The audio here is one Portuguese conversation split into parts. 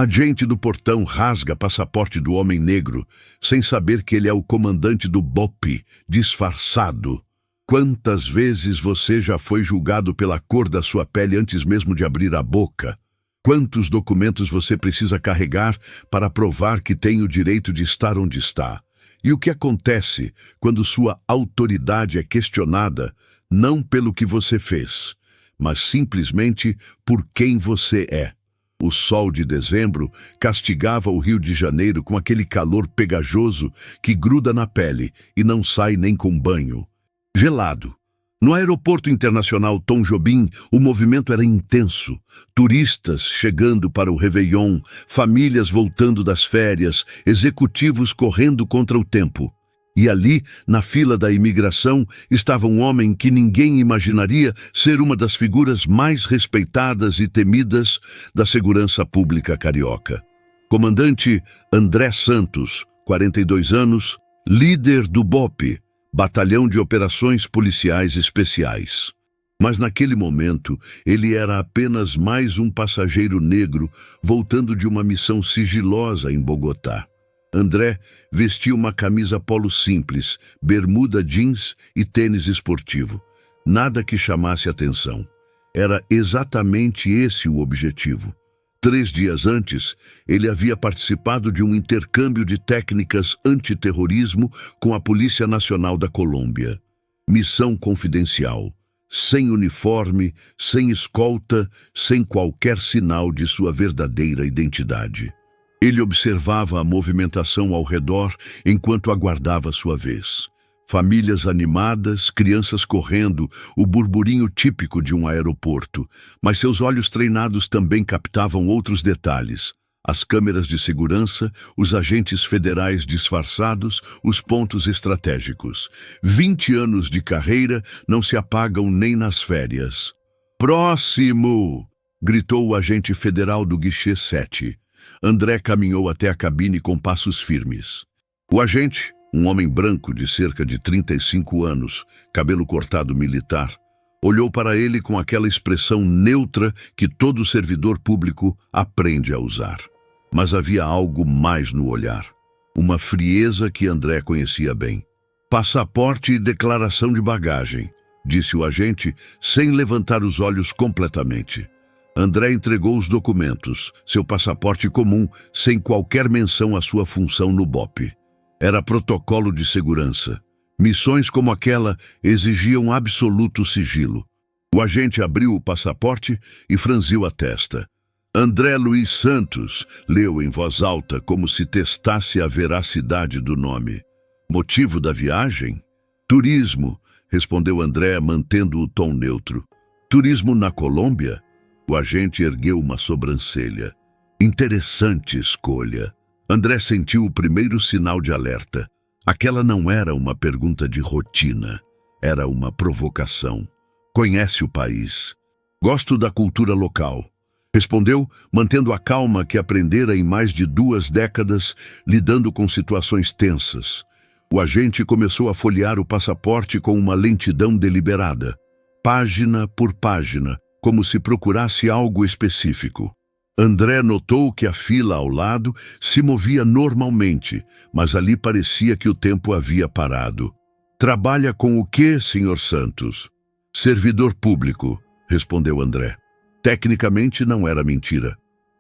Agente do portão rasga passaporte do homem negro, sem saber que ele é o comandante do BOP, disfarçado. Quantas vezes você já foi julgado pela cor da sua pele antes mesmo de abrir a boca? Quantos documentos você precisa carregar para provar que tem o direito de estar onde está? E o que acontece quando sua autoridade é questionada, não pelo que você fez, mas simplesmente por quem você é? O sol de dezembro castigava o Rio de Janeiro com aquele calor pegajoso que gruda na pele e não sai nem com banho. Gelado. No aeroporto internacional Tom Jobim, o movimento era intenso. Turistas chegando para o Réveillon, famílias voltando das férias, executivos correndo contra o tempo. E ali, na fila da imigração, estava um homem que ninguém imaginaria ser uma das figuras mais respeitadas e temidas da segurança pública carioca. Comandante André Santos, 42 anos, líder do BOP, Batalhão de Operações Policiais Especiais. Mas naquele momento, ele era apenas mais um passageiro negro voltando de uma missão sigilosa em Bogotá. André vestia uma camisa polo simples, bermuda jeans e tênis esportivo. Nada que chamasse atenção. Era exatamente esse o objetivo. 3 dias antes, ele havia participado de um intercâmbio de técnicas antiterrorismo com a Polícia Nacional da Colômbia. Missão confidencial, sem uniforme, sem escolta, sem qualquer sinal de sua verdadeira identidade. Ele observava a movimentação ao redor enquanto aguardava sua vez. Famílias animadas, crianças correndo, o burburinho típico de um aeroporto. Mas seus olhos treinados também captavam outros detalhes. As câmeras de segurança, os agentes federais disfarçados, os pontos estratégicos. 20 anos de carreira não se apagam nem nas férias. "Próximo!" gritou o agente federal do guichê 7. André caminhou até a cabine com passos firmes. O agente, um homem branco de cerca de 35 anos, cabelo cortado militar, olhou para ele com aquela expressão neutra que todo servidor público aprende a usar. Mas havia algo mais no olhar. Uma frieza que André conhecia bem. "Passaporte e declaração de bagagem", disse o agente, sem levantar os olhos completamente. André entregou os documentos, seu passaporte comum, sem qualquer menção à sua função no BOP. Era protocolo de segurança. Missões como aquela exigiam absoluto sigilo. O agente abriu o passaporte e franziu a testa. "André Luiz Santos", leu em voz alta como se testasse a veracidade do nome. "Motivo da viagem?" "Turismo", respondeu André, mantendo o tom neutro. "Turismo na Colômbia?" O agente ergueu uma sobrancelha. Interessante escolha. André sentiu o primeiro sinal de alerta. Aquela não era uma pergunta de rotina. Era uma provocação. "Conhece o país?" "Gosto da cultura local", respondeu, mantendo a calma que aprendera em mais de 2 décadas, lidando com situações tensas. O agente começou a folhear o passaporte com uma lentidão deliberada. Página por página, como se procurasse algo específico. André notou que a fila ao lado se movia normalmente, mas ali parecia que o tempo havia parado. "Trabalha com o quê, Sr. Santos?" "Servidor público", respondeu André. Tecnicamente não era mentira.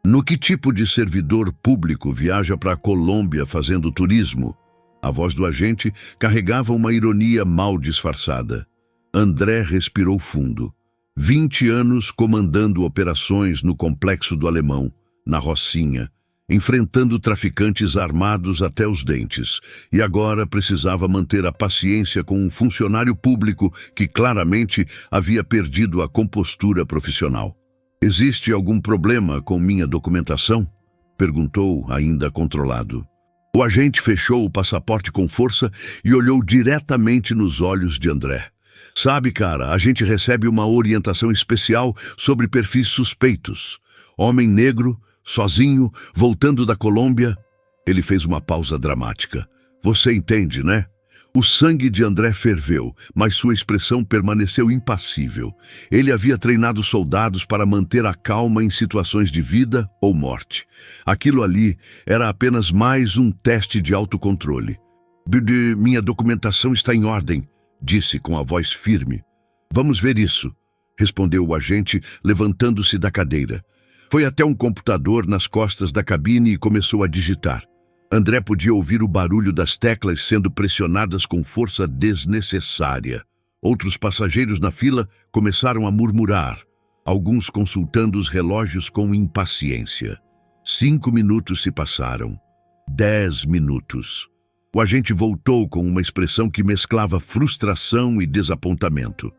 "No que tipo de servidor público viaja para a Colômbia fazendo turismo?" A voz do agente carregava uma ironia mal disfarçada. André respirou fundo. 20 anos comandando operações no Complexo do Alemão, na Rocinha, enfrentando traficantes armados até os dentes, e agora precisava manter a paciência com um funcionário público que claramente havia perdido a compostura profissional. "Existe algum problema com minha documentação?" perguntou, ainda controlado. O agente fechou o passaporte com força e olhou diretamente nos olhos de André. "Sabe, cara, a gente recebe uma orientação especial sobre perfis suspeitos. Homem negro, sozinho, voltando da Colômbia." Ele fez uma pausa dramática. "Você entende, né? O sangue de André ferveu, mas sua expressão permaneceu impassível. Ele havia treinado soldados para manter a calma em situações de vida ou morte. Aquilo ali era apenas mais um teste de autocontrole. Minha documentação está em ordem, disse com a voz firme. Vamos ver isso, respondeu o agente, levantando-se da cadeira. Foi até um computador nas costas da cabine e começou a digitar. André podia ouvir o barulho das teclas sendo pressionadas com força desnecessária. Outros passageiros na fila começaram a murmurar, alguns consultando os relógios com impaciência. 5 minutos se passaram. 10 minutos. O agente voltou com uma expressão que mesclava frustração e desapontamento.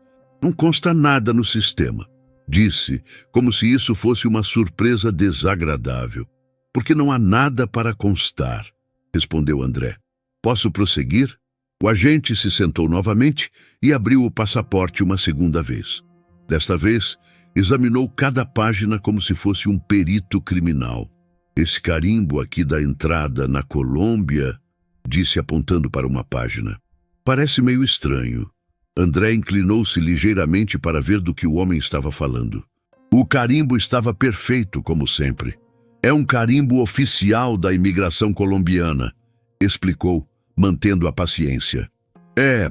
Não consta nada no sistema, disse, como se isso fosse uma surpresa desagradável. Porque não há nada para constar, respondeu André. Posso prosseguir? O agente se sentou novamente e abriu o passaporte uma segunda vez. Desta vez, examinou cada página como se fosse um perito criminal. Esse carimbo aqui da entrada na Colômbia, disse apontando para uma página. Parece meio estranho. André inclinou-se ligeiramente para ver do que o homem estava falando. O carimbo estava perfeito, como sempre. É um carimbo oficial da imigração colombiana, explicou, mantendo a paciência.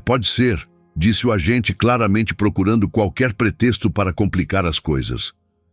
Pode ser, disse o agente, claramente procurando qualquer pretexto para complicar as coisas.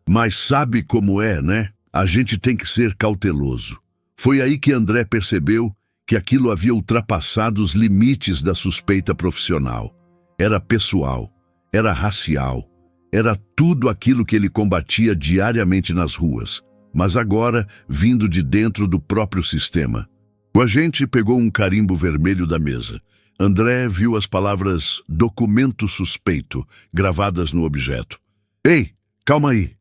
Mas sabe como é, né? A gente tem que ser cauteloso. Foi aí que André percebeu que aquilo havia ultrapassado os limites da suspeita profissional. Era pessoal, era racial, era tudo aquilo que ele combatia diariamente nas ruas. Mas agora, vindo de dentro do próprio sistema. O agente pegou um carimbo vermelho da mesa. André viu as palavras documento suspeito gravadas no objeto. Ei, calma aí,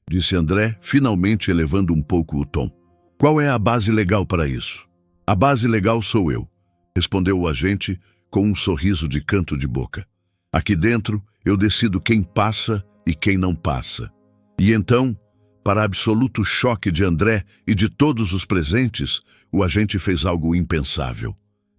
disse André, finalmente elevando um pouco o tom. Qual é a base legal para isso? A base legal sou eu, respondeu o agente com um sorriso de canto de boca. Aqui dentro eu decido quem passa e quem não passa. E então, para absoluto choque de André e de todos os presentes, o agente fez algo impensável.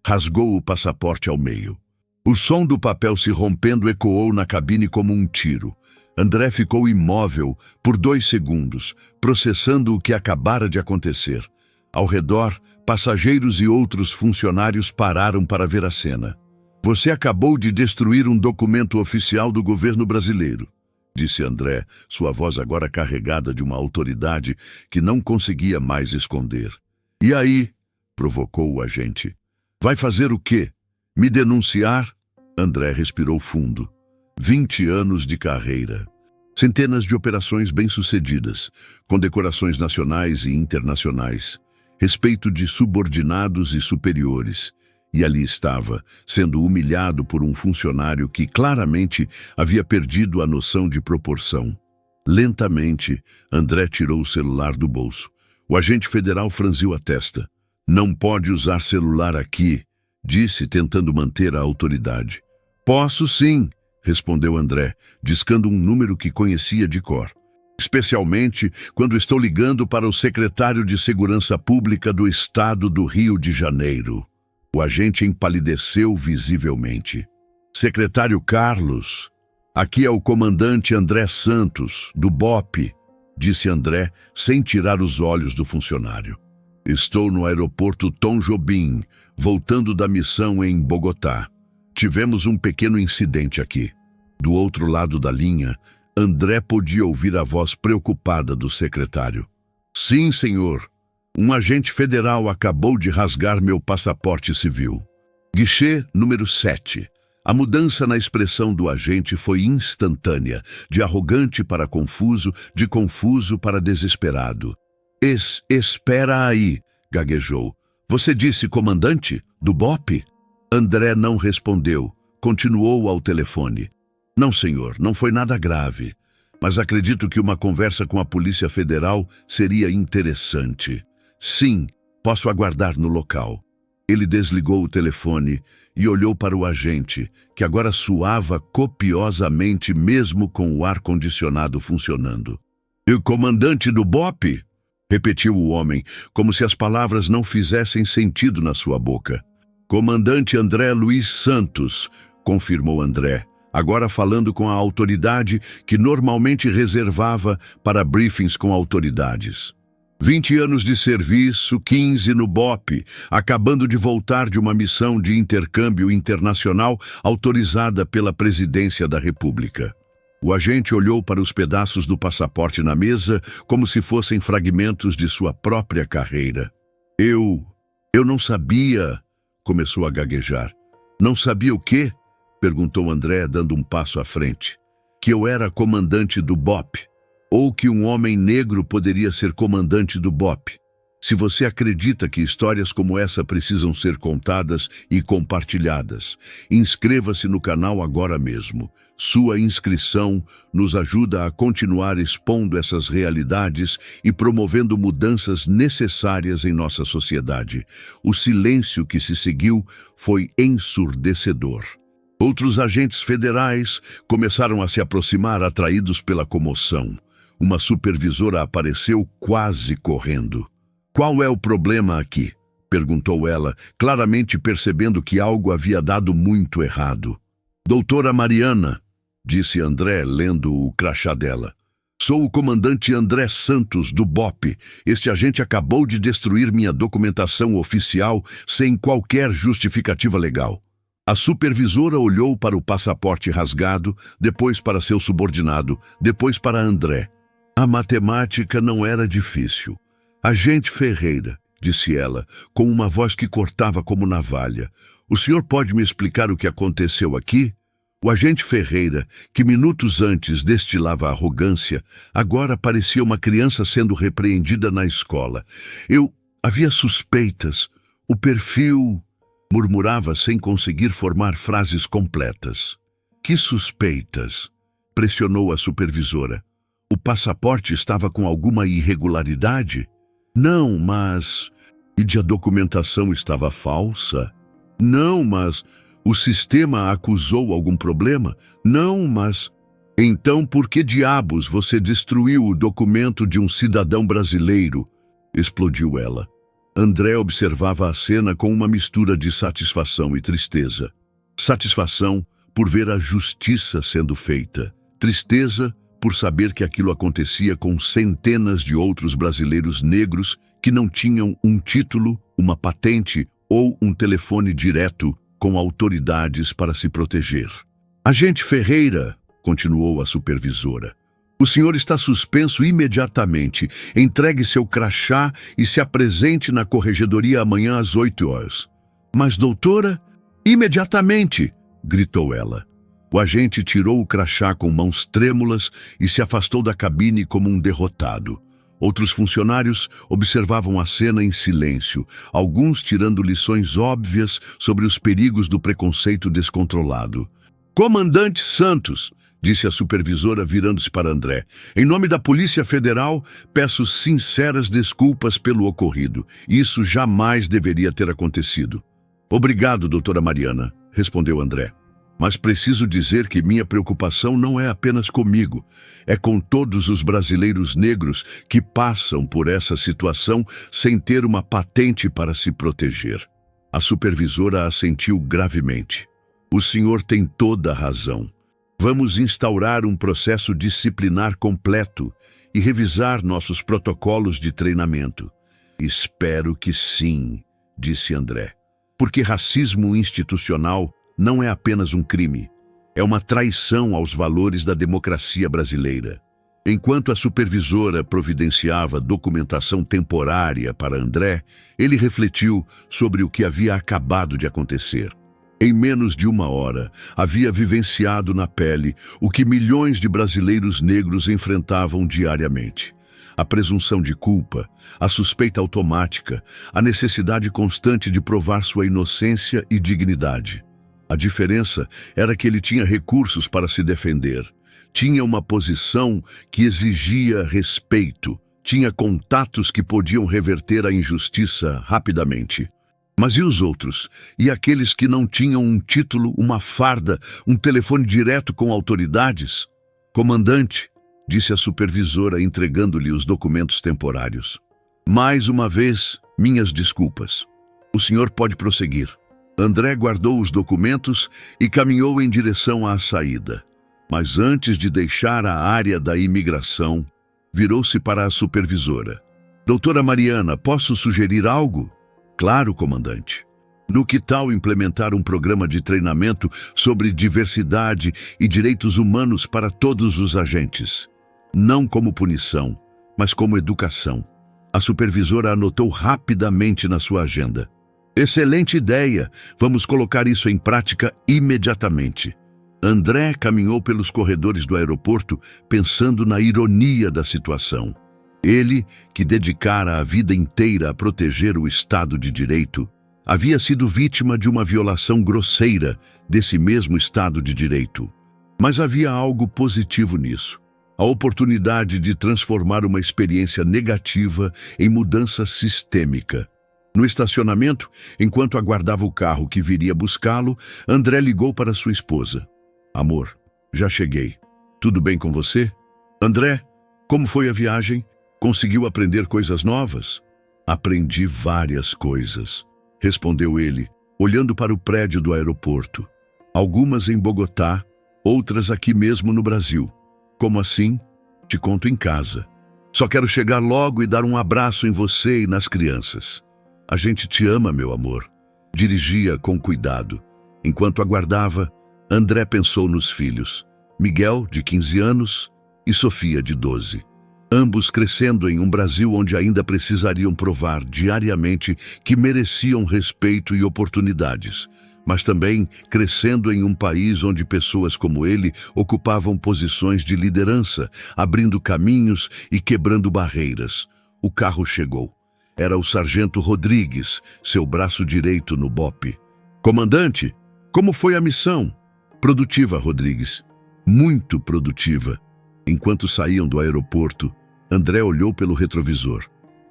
Rasgou o passaporte ao meio. O som do papel se rompendo ecoou na cabine como um tiro. André ficou imóvel por 2 segundos, processando o que acabara de acontecer. Ao redor, passageiros e outros funcionários pararam para ver a cena. Você acabou de destruir um documento oficial do governo brasileiro, disse André, sua voz agora carregada de uma autoridade que não conseguia mais esconder. E aí? Provocou o agente. Vai fazer o quê? Me denunciar? André respirou fundo. 20 anos de carreira. Centenas de operações bem-sucedidas, condecorações nacionais e internacionais, respeito de subordinados e superiores. E ali estava, sendo humilhado por um funcionário que claramente havia perdido a noção de proporção. Lentamente, André tirou o celular do bolso. O agente federal franziu a testa. Não pode usar celular aqui, disse, tentando manter a autoridade. Posso sim, respondeu André, discando um número que conhecia de cor. Especialmente quando estou ligando para o secretário de Segurança Pública do Estado do Rio de Janeiro. O agente empalideceu visivelmente. Secretário Carlos, aqui é o comandante André Santos, do BOPE, disse André, sem tirar os olhos do funcionário. Estou no aeroporto Tom Jobim, voltando da missão em Bogotá. Tivemos um pequeno incidente aqui. Do outro lado da linha, André podia ouvir a voz preocupada do secretário. Sim, senhor. Um agente federal acabou de rasgar meu passaporte civil. Guichê número 7. A mudança na expressão do agente foi instantânea, de arrogante para confuso, de confuso para desesperado. Espera aí, gaguejou. Você disse comandante? Do BOPE? André não respondeu. Continuou ao telefone. Não, senhor, não foi nada grave. Mas acredito que uma conversa com a Polícia Federal seria interessante. Sim, posso aguardar no local. Ele desligou o telefone e olhou para o agente, que agora suava copiosamente mesmo com o ar-condicionado funcionando. E o comandante do BOPE? Repetiu o homem, como se as palavras não fizessem sentido na sua boca. Comandante André Luiz Santos, confirmou André, agora falando com a autoridade que normalmente reservava para briefings com autoridades. 20 anos de serviço, 15 no BOPE, acabando de voltar de uma missão de intercâmbio internacional autorizada pela Presidência da República. O agente olhou para os pedaços do passaporte na mesa como se fossem fragmentos de sua própria carreira. Eu não sabia, começou a gaguejar. Não sabia o quê? Perguntou André, dando um passo à frente. Que eu era comandante do BOPE, ou que um homem negro poderia ser comandante do BOPE. Se você acredita que histórias como essa precisam ser contadas e compartilhadas, inscreva-se no canal agora mesmo. Sua inscrição nos ajuda a continuar expondo essas realidades e promovendo mudanças necessárias em nossa sociedade. O silêncio que se seguiu foi ensurdecedor. Outros agentes federais começaram a se aproximar, atraídos pela comoção. Uma supervisora apareceu quase correndo. "Qual é o problema aqui?" perguntou ela, claramente percebendo que algo havia dado muito errado. "Doutora Mariana", disse André, lendo o crachá dela. "Sou o comandante André Santos, do BOPE. Este agente acabou de destruir minha documentação oficial sem qualquer justificativa legal." A supervisora olhou para o passaporte rasgado, depois para seu subordinado, depois para André. A matemática não era difícil. "Agente Ferreira", disse ela, com uma voz que cortava como navalha, "o senhor pode me explicar o que aconteceu aqui?" O agente Ferreira, que minutos antes destilava arrogância, agora parecia uma criança sendo repreendida na escola. Havia suspeitas. O perfil... murmurava sem conseguir formar frases completas. "Que suspeitas?" pressionou a supervisora. "O passaporte estava com alguma irregularidade?" "Não, mas... E a documentação estava falsa?" "Não, mas... O sistema acusou algum problema?" "Não, mas... Então por que diabos você destruiu o documento de um cidadão brasileiro?" explodiu ela. André observava a cena com uma mistura de satisfação e tristeza. Satisfação por ver a justiça sendo feita. Tristeza por saber que aquilo acontecia com centenas de outros brasileiros negros que não tinham um título, uma patente ou um telefone direto com autoridades para se proteger. "Agente Ferreira", continuou a supervisora, "o senhor está suspenso imediatamente. Entregue seu crachá e se apresente na corregedoria amanhã às 8 horas. "Mas, doutora..." "Imediatamente!" gritou ela. O agente tirou o crachá com mãos trêmulas e se afastou da cabine como um derrotado. Outros funcionários observavam a cena em silêncio, alguns tirando lições óbvias sobre os perigos do preconceito descontrolado. "Comandante Santos", disse a supervisora virando-se para André, "em nome da Polícia Federal, peço sinceras desculpas pelo ocorrido. Isso jamais deveria ter acontecido." "Obrigado, doutora Mariana", respondeu André. "Mas preciso dizer que minha preocupação não é apenas comigo. É com todos os brasileiros negros que passam por essa situação sem ter uma patente para se proteger." A supervisora assentiu gravemente. "O senhor tem toda a razão. Vamos instaurar um processo disciplinar completo e revisar nossos protocolos de treinamento." "Espero que sim", disse André. "Porque racismo institucional não é apenas um crime, é uma traição aos valores da democracia brasileira." Enquanto a supervisora providenciava documentação temporária para André, ele refletiu sobre o que havia acabado de acontecer. Em menos de 1 hora, havia vivenciado na pele o que milhões de brasileiros negros enfrentavam diariamente. A presunção de culpa, a suspeita automática, a necessidade constante de provar sua inocência e dignidade. A diferença era que ele tinha recursos para se defender, tinha uma posição que exigia respeito, tinha contatos que podiam reverter a injustiça rapidamente. Mas e os outros? E aqueles que não tinham um título, uma farda, um telefone direto com autoridades? "Comandante", disse a supervisora, entregando-lhe os documentos temporários. "Mais uma vez, minhas desculpas. O senhor pode prosseguir." André guardou os documentos e caminhou em direção à saída. Mas antes de deixar a área da imigração, virou-se para a supervisora. Doutora Mariana, posso sugerir algo? Claro, comandante. No que tal implementar um programa de treinamento sobre diversidade e direitos humanos para todos os agentes? Não como punição, mas como educação. A supervisora anotou rapidamente na sua agenda. Excelente ideia! Vamos colocar isso em prática imediatamente. André caminhou pelos corredores do aeroporto pensando na ironia da situação. Ele, que dedicara a vida inteira a proteger o Estado de Direito, havia sido vítima de uma violação grosseira desse mesmo Estado de Direito. Mas havia algo positivo nisso. A oportunidade de transformar uma experiência negativa em mudança sistêmica. No estacionamento, enquanto aguardava o carro que viria buscá-lo, André ligou para sua esposa. Amor, já cheguei. Tudo bem com você? André, como foi a viagem? Conseguiu aprender coisas novas? Aprendi várias coisas, respondeu ele, olhando para o prédio do aeroporto. Algumas em Bogotá, outras aqui mesmo no Brasil. Como assim? Te conto em casa. Só quero chegar logo e dar um abraço em você e nas crianças. A gente te ama, meu amor. Dirigia com cuidado. Enquanto aguardava, André pensou nos filhos. Miguel, de 15 anos, e Sofia, de 12. Ambos crescendo em um Brasil onde ainda precisariam provar diariamente que mereciam respeito e oportunidades, mas também crescendo em um país onde pessoas como ele ocupavam posições de liderança, abrindo caminhos e quebrando barreiras. O carro chegou. Era o sargento Rodrigues, seu braço direito no BOPE. Comandante, como foi a missão? Produtiva, Rodrigues. Muito produtiva. Enquanto saíam do aeroporto, André olhou pelo retrovisor.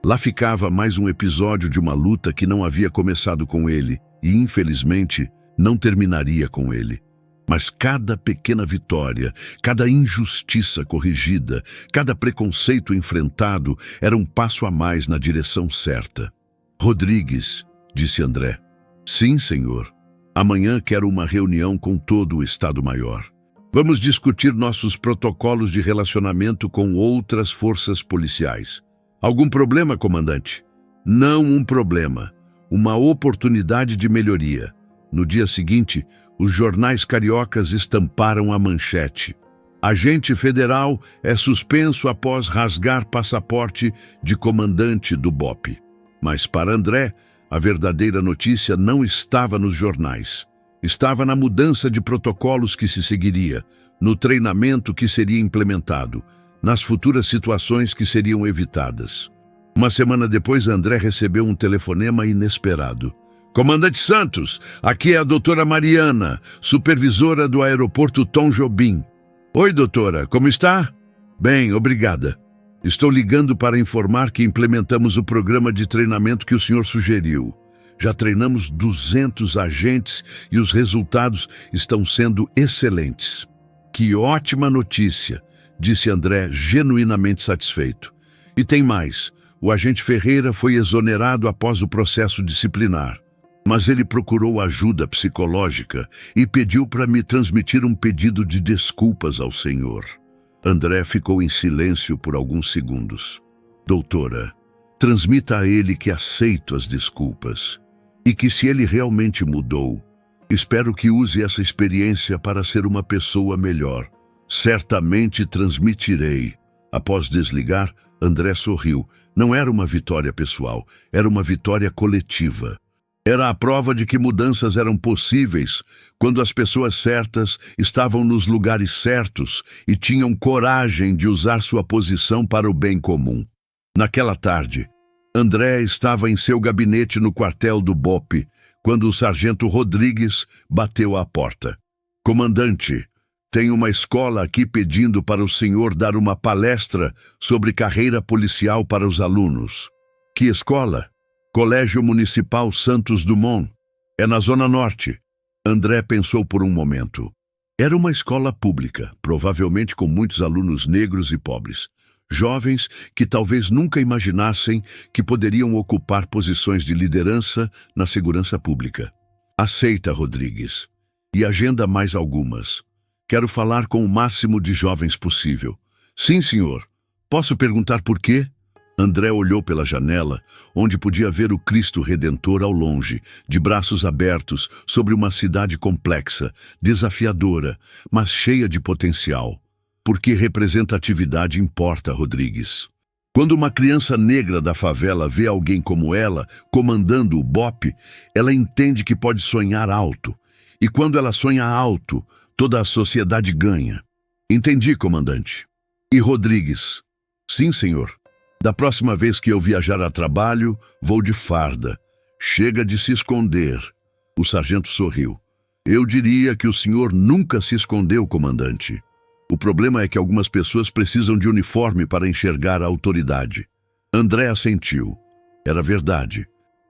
Lá ficava mais um episódio de uma luta que não havia começado com ele e, infelizmente, não terminaria com ele. Mas cada pequena vitória, cada injustiça corrigida, cada preconceito enfrentado era um passo a mais na direção certa. Rodrigues, disse André. Sim, senhor. Amanhã quero uma reunião com todo o Estado-Maior. Vamos discutir nossos protocolos de relacionamento com outras forças policiais. Algum problema, comandante? Não um problema. Uma oportunidade de melhoria. No dia seguinte, os jornais cariocas estamparam a manchete. Agente federal é suspenso após rasgar passaporte de comandante do BOPE. Mas para André, a verdadeira notícia não estava nos jornais. Estava na mudança de protocolos que se seguiria, no treinamento que seria implementado, nas futuras situações que seriam evitadas. Uma semana depois, André recebeu um telefonema inesperado. Comandante Santos, aqui é a doutora Mariana, supervisora do aeroporto Tom Jobim. Oi, doutora, como está? Bem, obrigada. Estou ligando para informar que implementamos o programa de treinamento que o senhor sugeriu. Já treinamos 200 agentes e os resultados estão sendo excelentes. Que ótima notícia, disse André, genuinamente satisfeito. E tem mais, o agente Ferreira foi exonerado após o processo disciplinar. Mas ele procurou ajuda psicológica e pediu para me transmitir um pedido de desculpas ao senhor. André ficou em silêncio por alguns segundos. Doutora, transmita a ele que aceito as desculpas. E que se ele realmente mudou, espero que use essa experiência para ser uma pessoa melhor. Certamente transmitirei. Após desligar, André sorriu. Não era uma vitória pessoal, era uma vitória coletiva. Era a prova de que mudanças eram possíveis quando as pessoas certas estavam nos lugares certos e tinham coragem de usar sua posição para o bem comum. Naquela tarde, André estava em seu gabinete no quartel do BOPE, quando o sargento Rodrigues bateu à porta. Comandante, tem uma escola aqui pedindo para o senhor dar uma palestra sobre carreira policial para os alunos. Que escola? Colégio Municipal Santos Dumont. É na Zona Norte. André pensou por um momento. Era uma escola pública, provavelmente com muitos alunos negros e pobres. Jovens que talvez nunca imaginassem que poderiam ocupar posições de liderança na segurança pública. Aceita, Rodrigues. E agenda mais algumas. Quero falar com o máximo de jovens possível. Sim, senhor. Posso perguntar por quê? André olhou pela janela, onde podia ver o Cristo Redentor ao longe, de braços abertos, sobre uma cidade complexa, desafiadora, mas cheia de potencial. Porque representatividade importa, Rodrigues. Quando uma criança negra da favela vê alguém como ela, comandando o BOPE, ela entende que pode sonhar alto. E quando ela sonha alto, toda a sociedade ganha. Entendi, comandante. E Rodrigues? Sim, senhor. Da próxima vez que eu viajar a trabalho, vou de farda. Chega de se esconder. O sargento sorriu. Eu diria que o senhor nunca se escondeu, comandante. O problema é que algumas pessoas precisam de uniforme para enxergar a autoridade. André assentiu. Era verdade.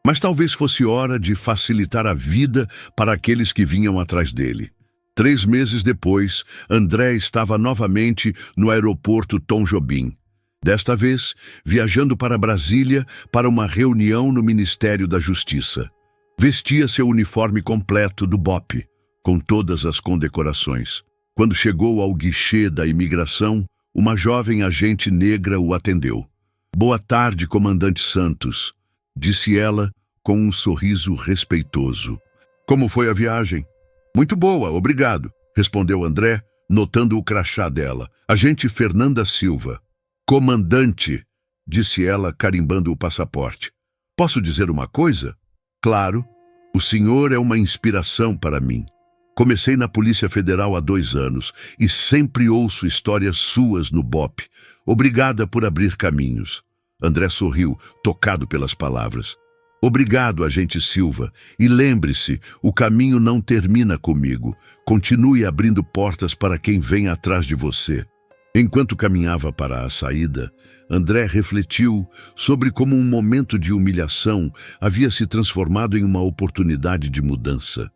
Mas talvez fosse hora de facilitar a vida para aqueles que vinham atrás dele. 3 meses depois, André estava novamente no aeroporto Tom Jobim. Desta vez, viajando para Brasília para uma reunião no Ministério da Justiça. Vestia seu uniforme completo do BOPE, com todas as condecorações. Quando chegou ao guichê da imigração, uma jovem agente negra o atendeu. Boa tarde, comandante Santos, disse ela com um sorriso respeitoso. Como foi a viagem? Muito boa, obrigado, respondeu André, notando o crachá dela. Agente Fernanda Silva. Comandante, disse ela, carimbando o passaporte. Posso dizer uma coisa? Claro, o senhor é uma inspiração para mim. Comecei na Polícia Federal há 2 anos e sempre ouço histórias suas no BOPE. Obrigada por abrir caminhos. André sorriu, tocado pelas palavras. Obrigado, agente Silva. E lembre-se, o caminho não termina comigo. Continue abrindo portas para quem vem atrás de você. Enquanto caminhava para a saída, André refletiu sobre como um momento de humilhação havia se transformado em uma oportunidade de mudança.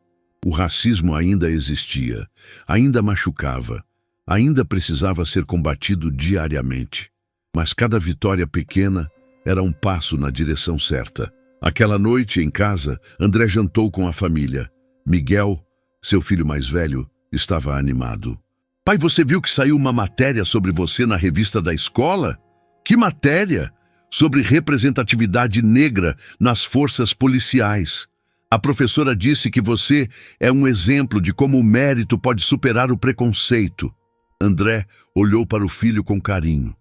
O racismo ainda existia, ainda machucava, ainda precisava ser combatido diariamente. Mas cada vitória pequena era um passo na direção certa. Aquela noite, em casa, André jantou com a família. Miguel, seu filho mais velho, estava animado. Pai, você viu que saiu uma matéria sobre você na revista da escola? Que matéria? Sobre representatividade negra nas forças policiais. A professora disse que você é um exemplo de como o mérito pode superar o preconceito. André olhou para o filho com carinho.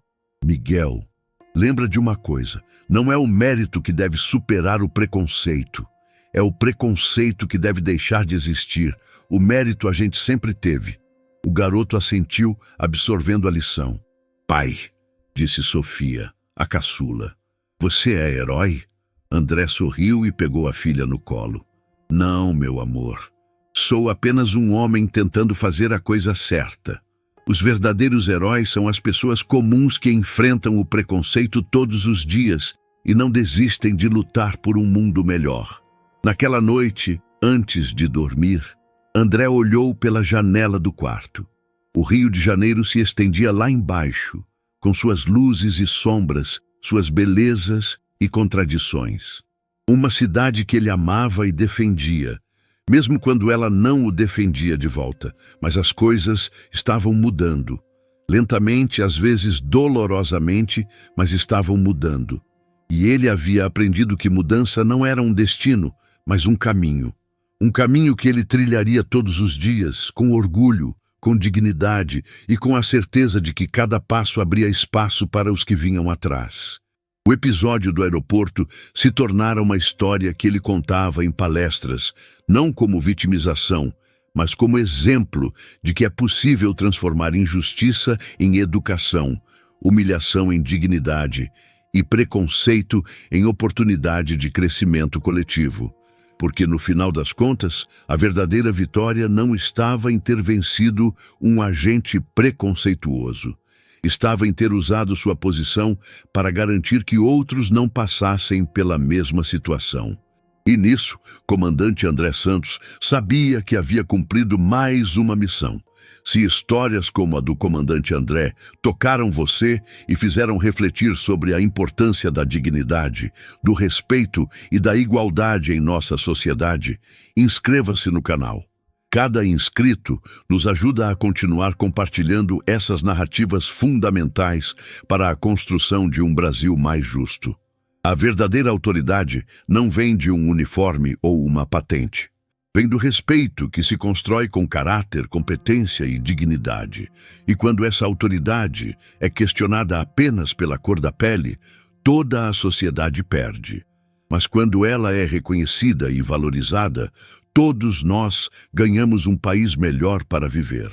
Miguel, lembra de uma coisa, não é o mérito que deve superar o preconceito. É o preconceito que deve deixar de existir. O mérito a gente sempre teve. O garoto assentiu, absorvendo a lição. Pai, disse Sofia, a caçula. Você é herói? André sorriu e pegou a filha no colo. Não, meu amor. Sou apenas um homem tentando fazer a coisa certa. Os verdadeiros heróis são as pessoas comuns que enfrentam o preconceito todos os dias e não desistem de lutar por um mundo melhor. Naquela noite, antes de dormir, André olhou pela janela do quarto. O Rio de Janeiro se estendia lá embaixo, com suas luzes e sombras, suas belezas e contradições. Uma cidade que ele amava e defendia, mesmo quando ela não o defendia de volta. Mas as coisas estavam mudando. Lentamente, às vezes dolorosamente, mas estavam mudando. E ele havia aprendido que mudança não era um destino, mas um caminho. Um caminho que ele trilharia todos os dias, com orgulho, com dignidade e com a certeza de que cada passo abria espaço para os que vinham atrás. O episódio do aeroporto se tornara uma história que ele contava em palestras, não como vitimização, mas como exemplo de que é possível transformar injustiça em educação, humilhação em dignidade e preconceito em oportunidade de crescimento coletivo. Porque, no final das contas, a verdadeira vitória não estava em ter vencido um agente preconceituoso. Estava em ter usado sua posição para garantir que outros não passassem pela mesma situação. E nisso, comandante André Santos sabia que havia cumprido mais uma missão. Se histórias como a do comandante André tocaram você e fizeram refletir sobre a importância da dignidade, do respeito e da igualdade em nossa sociedade, inscreva-se no canal. Cada inscrito nos ajuda a continuar compartilhando essas narrativas fundamentais para a construção de um Brasil mais justo. A verdadeira autoridade não vem de um uniforme ou uma patente. Vem do respeito que se constrói com caráter, competência e dignidade. E quando essa autoridade é questionada apenas pela cor da pele, toda a sociedade perde. Mas quando ela é reconhecida e valorizada, todos nós ganhamos um país melhor para viver.